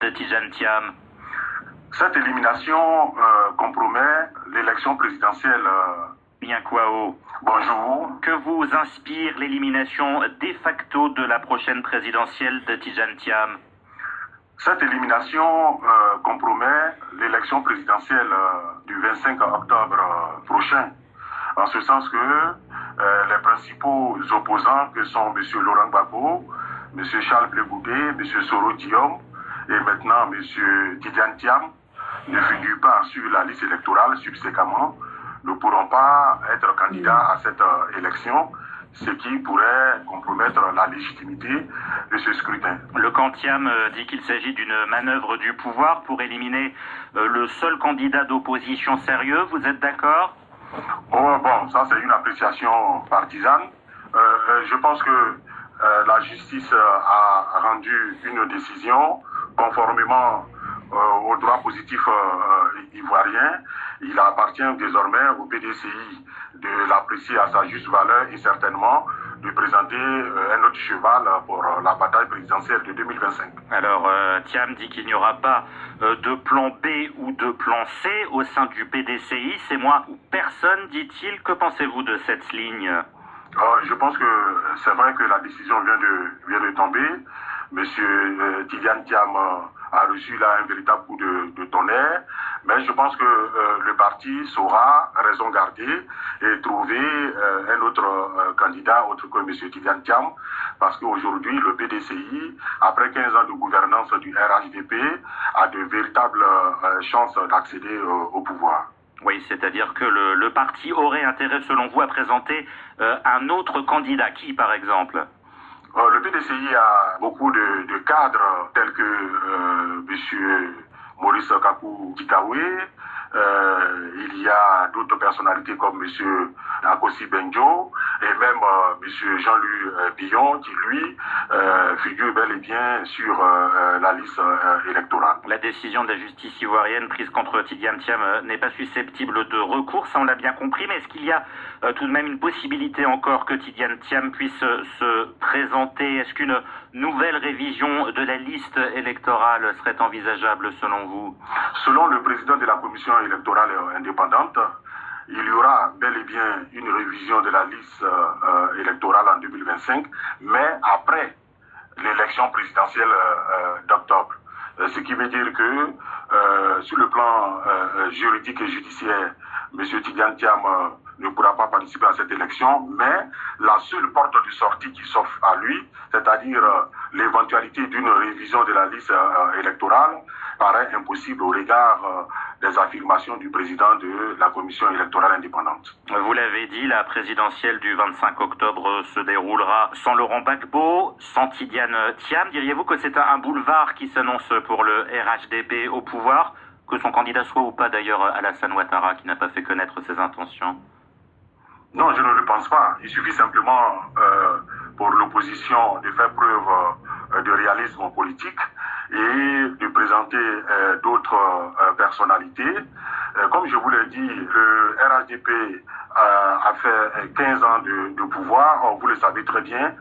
de Tidjane Thiam. Cette élimination compromet l'élection présidentielle. Bien Kouao. Bonjour. Que vous inspire l'élimination de facto de la prochaine présidentielle de Tidjane Thiam? Cette élimination compromet l'élection présidentielle du 25 octobre prochain, en ce sens que les principaux opposants que sont M. Laurent Gbagbo, M. Charles Blé Goudé, M. Soro Diom et maintenant M. Tidjane Thiam ne figurent pas sur la liste électorale subséquemment, ne pourront pas être candidats à cette élection, ce qui pourrait compromettre la légitimité de ce scrutin. Le camp Thiam dit qu'il s'agit d'une manœuvre du pouvoir pour éliminer le seul candidat d'opposition sérieux. Vous êtes d'accord? Oh, bon, ça c'est une appréciation partisane. Je pense que la justice a rendu une décision conformément au droit positif ivoirien. Il appartient désormais au PDCI de l'apprécier à sa juste valeur et certainement de présenter un autre cheval pour la bataille présidentielle de 2025. Alors, Thiam dit qu'il n'y aura pas de plan B ou de plan C au sein du PDCI. C'est moi ou personne, dit-il. Que pensez-vous de cette ligne? Je pense que c'est vrai que la décision vient de tomber. Monsieur Tidjane Thiam a reçu là un véritable coup de tonnerre, mais je pense que le parti saura raison garder et trouver un autre candidat autre que monsieur Tidjane Thiam, parce qu'aujourd'hui le PDCI, après 15 ans de gouvernance du RHDP, a de véritables chances d'accéder au pouvoir. Oui, c'est-à-dire que le parti aurait intérêt, selon vous, à présenter un autre candidat. Qui, par exemple? Le PDCI a beaucoup de cadres tels que M. Maurice Kakou Dikawe. Il y a d'autres personnalités comme M. Akossi Benjo et même M. Jean-Louis Billon qui, lui, figure bel et bien sur la liste électorale. La décision de la justice ivoirienne prise contre Tidjane Thiam n'est pas susceptible de recours, ça on l'a bien compris, mais est-ce qu'il y a tout de même une possibilité encore que Tidjane Thiam puisse se présenter? Est-ce qu'une nouvelle révision de la liste électorale serait envisageable selon vous? Selon le président de la commission électorale indépendante, il y aura bel et bien une révision de la liste électorale en 2025, mais après l'élection présidentielle d'octobre. Ce qui veut dire que sur le plan juridique et judiciaire, M. Tidjane Thiam ne pourra pas participer à cette élection, mais la seule porte de sortie qui s'offre à lui, c'est-à-dire l'éventualité d'une révision de la liste électorale, paraît impossible au regard des affirmations du président de la commission électorale indépendante. Vous l'avez dit, la présidentielle du 25 octobre se déroulera sans Laurent Gbagbo, sans Tidjane Thiam. Diriez-vous que c'est un boulevard qui s'annonce pour le RHDP au pouvoir, que son candidat soit ou pas d'ailleurs Alassane Ouattara, qui n'a pas fait connaître ses intentions? Non, je ne le pense pas. Il suffit simplement pour l'opposition de faire preuve de réalisme politique et de présenter d'autres personnalités. Comme je vous l'ai dit, le RHDP a fait 15 ans de pouvoir. Vous le savez très bien.